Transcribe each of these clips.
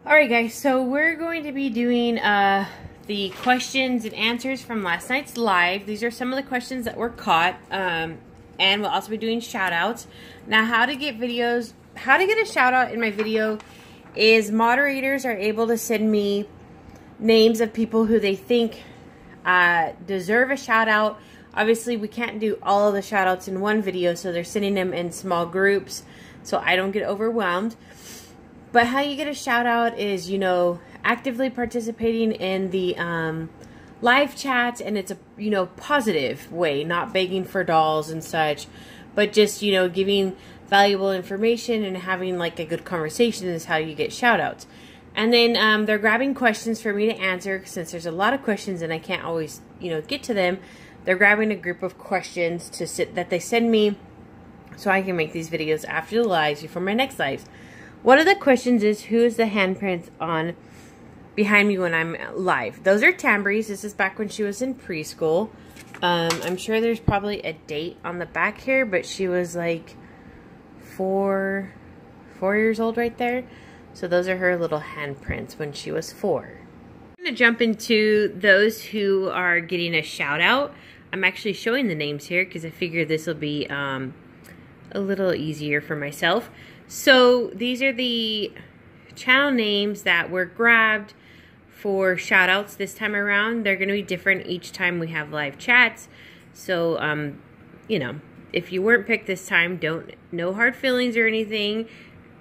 Alright guys, so we're going to be doing the questions and answers from last night's live. These are some of the questions that were caught, and we'll also be doing shout outs. Now how to get a shout out in my video is moderators are able to send me names of people who they think deserve a shout out. Obviously we can't do all of the shout outs in one video, so they're sending them in small groups so I don't get overwhelmed. But how you get a shout out is, you know, actively participating in the live chat, and it's a, positive way, not begging for dolls and such, but just, giving valuable information and having like a good conversation is how you get shout outs. And then they're grabbing questions for me to answer, since there's a lot of questions and I can't always, get to them. They're grabbing a group of questions that they send me so I can make these videos after the lives before my next lives. One of the questions is, who is the handprints on behind me when I'm live? Those are Tambry's. This is back when she was in preschool. I'm sure there's probably a date on the back here, but she was like four years old right there. So those are her little handprints when she was 4. I'm going to jump into those who are getting a shout out. I'm actually showing the names here because I figure this will be a little easier for myself. So these are the channel names that were grabbed for shout outs this time around. They're going to be different each time we have live chats. So, if you weren't picked this time, no hard feelings or anything.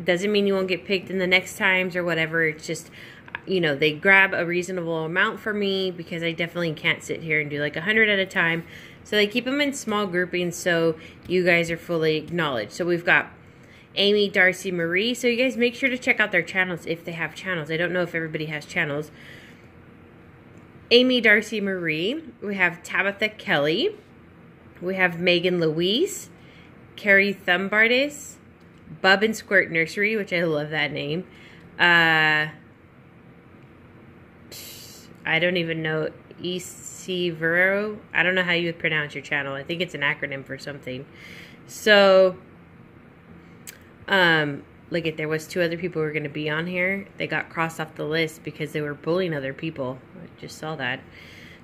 Doesn't mean you won't get picked in the next times or whatever. It's just, they grab a reasonable amount for me because I definitely can't sit here and do like 100 at a time. So they keep them in small groupings so you guys are fully acknowledged. So we've got Amy, Darcy, Marie. So you guys make sure to check out their channels if they have channels. I don't know if everybody has channels. Amy, Darcy, Marie. We have Tabitha Kelly. We have Megan Louise. Carrie Thumbardis. Bub and Squirt Nursery, which I love that name. I don't even know. Vero. I don't know how you would pronounce your channel. I think it's an acronym for something. So look at, there was 2 other people who were going to be on here. They got crossed off the list because they were bullying other people. I just saw that.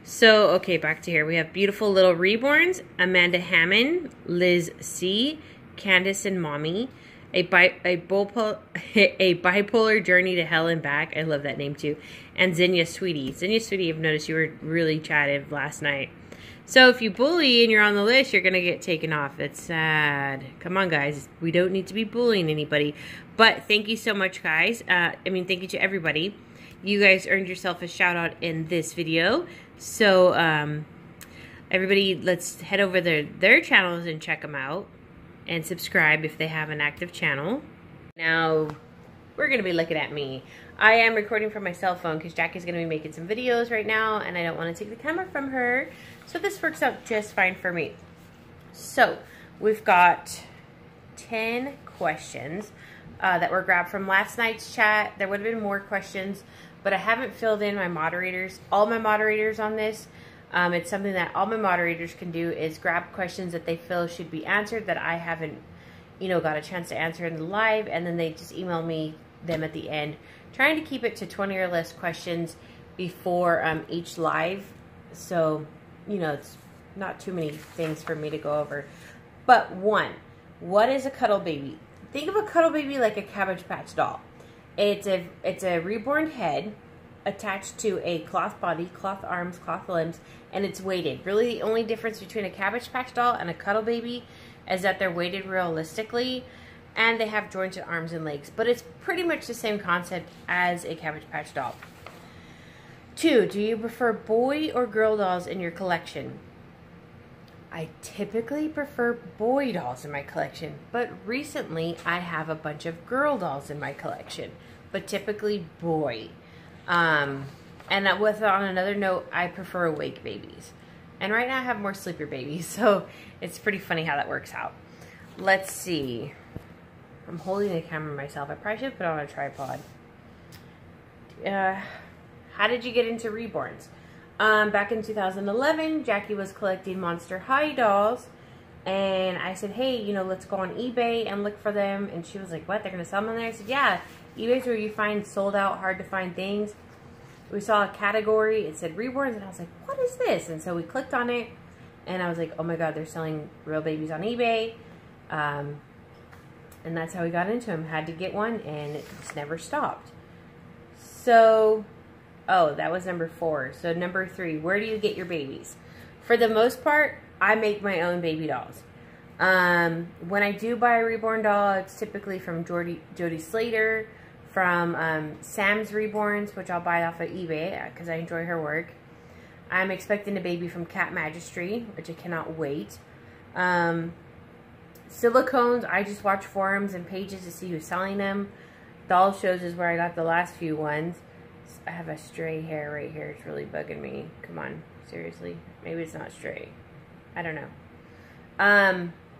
So, okay, back to here. We have Beautiful Little Reborns, Amanda Hammond, Liz C, Candace and Mommy, a bipolar journey to hell and back. I love that name too. And Zinnia Sweetie. Zinnia Sweetie, I've noticed you were really chattive last night. So if you bully and you're on the list, you're going to get taken off. It's sad. Come on, guys. We don't need to be bullying anybody. But thank you so much, guys. Thank you to everybody. You guys earned yourself a shout out in this video. So everybody, let's head over their channels and check them out. And subscribe if they have an active channel. Now, we're going to be looking at me. I am recording from my cell phone because Jackie's going to be making some videos right now, and I don't want to take the camera from her. So this works out just fine for me. So, we've got 10 questions that were grabbed from last night's chat. There would have been more questions, but I haven't filled in all my moderators on this. It's something that all my moderators can do, is grab questions that they feel should be answered that I haven't, got a chance to answer in the live, and then they just email me them at the end, trying to keep it to 20 or less questions before each live. So, it's not too many things for me to go over. But what is a cuddle baby? Think of a cuddle baby like a Cabbage Patch doll. It's a reborn head attached to a cloth body, cloth arms, cloth limbs, and it's weighted. Really, the only difference between a Cabbage Patch doll and a cuddle baby is that they're weighted realistically, and they have jointed arms and legs. But it's pretty much the same concept as a Cabbage Patch doll. 2, do you prefer boy or girl dolls in your collection? I typically prefer boy dolls in my collection, but recently I have a bunch of girl dolls in my collection, but typically boy. And on another note, I prefer awake babies. And right now I have more sleeper babies, so it's pretty funny how that works out. Let's see. I'm holding the camera myself. I probably should put it on a tripod. How did you get into reborns? Back in 2011, Jackie was collecting Monster High dolls, And I said, hey, you know, let's go on eBay and look for them. And she was like, what? They're going to sell them on there? I said, yeah. eBay's where you find sold out, hard to find things. We saw a category. It said reborns. And I was like, what is this? And so we clicked on it. And I was like, oh my God, they're selling real babies on eBay. And that's how we got into them. Had to get one. And it just never stopped. So, oh, that was number 4. So number 3, where do you get your babies? For the most part, I make my own baby dolls. When I do buy a reborn doll, it's typically from Jody Slater, from Sam's Reborns, which I'll buy off of eBay because I enjoy her work. I'm expecting a baby from Cat Magistry, which I cannot wait. Silicones, I just watch forums and pages to see who's selling them. Doll shows is where I got the last few ones. I have a stray hair right here. It's really bugging me. Come on, seriously. Maybe it's not stray. I don't know.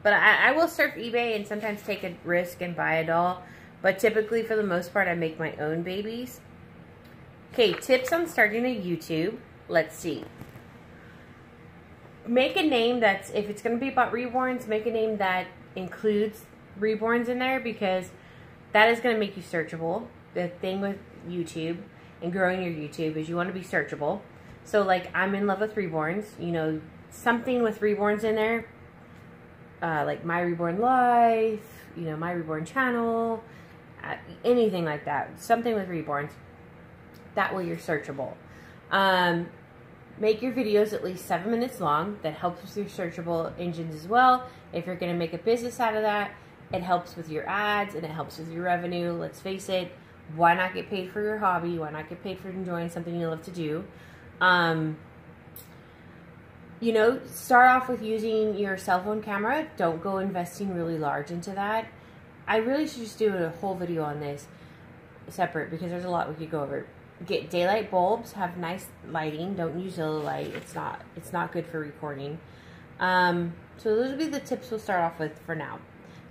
But I will surf eBay and sometimes take a risk and buy a doll. But typically, for the most part, I make my own babies. Okay, tips on starting a YouTube. Let's see. Make a name that's, if it's going to be about reborns, make a name that includes reborns in there, because that is going to make you searchable. The thing with YouTube and growing your YouTube is you want to be searchable. So, like, I'm in love with reborns. You know, something with reborns in there. Like My Reborn Life, you know, My Reborn Channel, anything like that. Something with reborns. That way you're searchable. Make your videos at least 7 minutes long. That helps with your searchable engines as well. If you're going to make a business out of that, it helps with your ads and it helps with your revenue. Let's face it. Why not get paid for your hobby? Why not get paid for enjoying something you love to do? You know, start off with using your cell phone camera. Don't go investing really large into that. I really should just do a whole video on this separate because there's a lot we could go over. Get daylight bulbs. Have nice lighting. Don't use yellow light. It's not good for recording. So those would be the tips we'll start off with for now.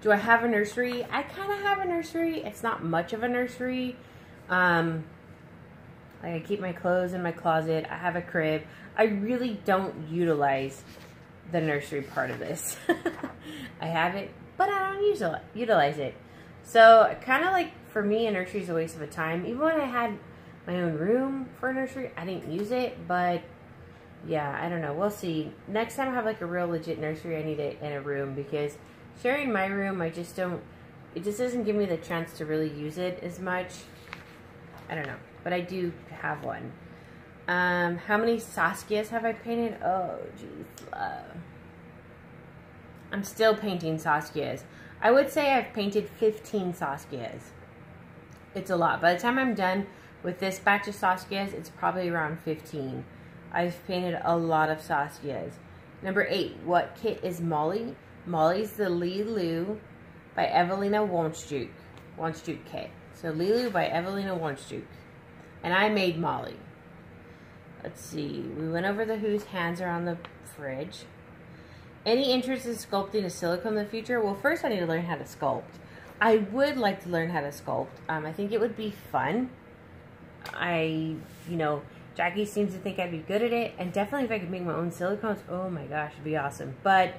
Do I have a nursery? I kind of have a nursery. It's not much of a nursery. Like I keep my clothes in my closet. I have a crib. I really don't utilize the nursery part of this. I have it, but I don't utilize it. So kind of like for me, a nursery is a waste of a time. Even when I had my own room for a nursery, I didn't use it. But yeah, I don't know. We'll see. Next time I have like a real legit nursery, I need it in a room because sharing my room, it just doesn't give me the chance to really use it as much. I don't know. But I do have one. How many Saskias have I painted? Oh, jeez. I'm still painting Saskias. I would say I've painted 15 Saskias. It's a lot. By the time I'm done with this batch of Saskias, it's probably around 15. I've painted a lot of Saskias. Number 8. What kit is Molly? Molly's the Lilu by Evelina Wonchjuk kit. So Lilu by Evelina Wonchjuk. And I made Molly. Let's see. We went over the whose hands are on the fridge. Any interest in sculpting a silicone in the future? Well, first I need to learn how to sculpt. I would like to learn how to sculpt. I think it would be fun. You know, Jackie seems to think I'd be good at it. And definitely if I could make my own silicones, oh my gosh, it'd be awesome. But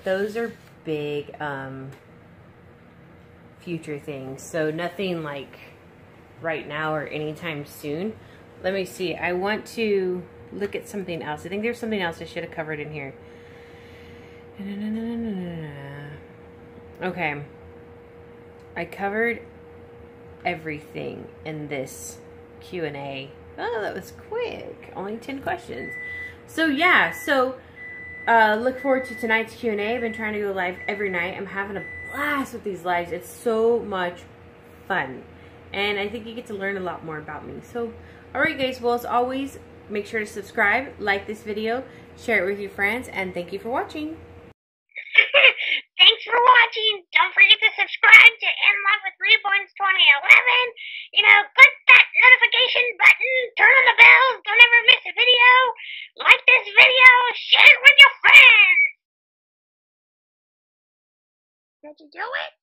those are big future things. So nothing like right now or anytime soon. Let me see. I want to look at something else. I think there's something else I should have covered in here. Okay. I covered everything in this Q&A. Oh, that was quick. Only 10 questions. So, yeah. So, look forward to tonight's Q&A. I've been trying to go live every night. I'm having a blast with these lives. It's so much fun. And I think you get to learn a lot more about me. So, alright guys, well as always, make sure to subscribe, like this video, share it with your friends, and thank you for watching. Thanks for watching. Don't forget to subscribe to In Love with Reborns 2011. You know, click that notification button, turn on the bells, don't ever miss a video. Like this video, share it with your friends. Did you do it?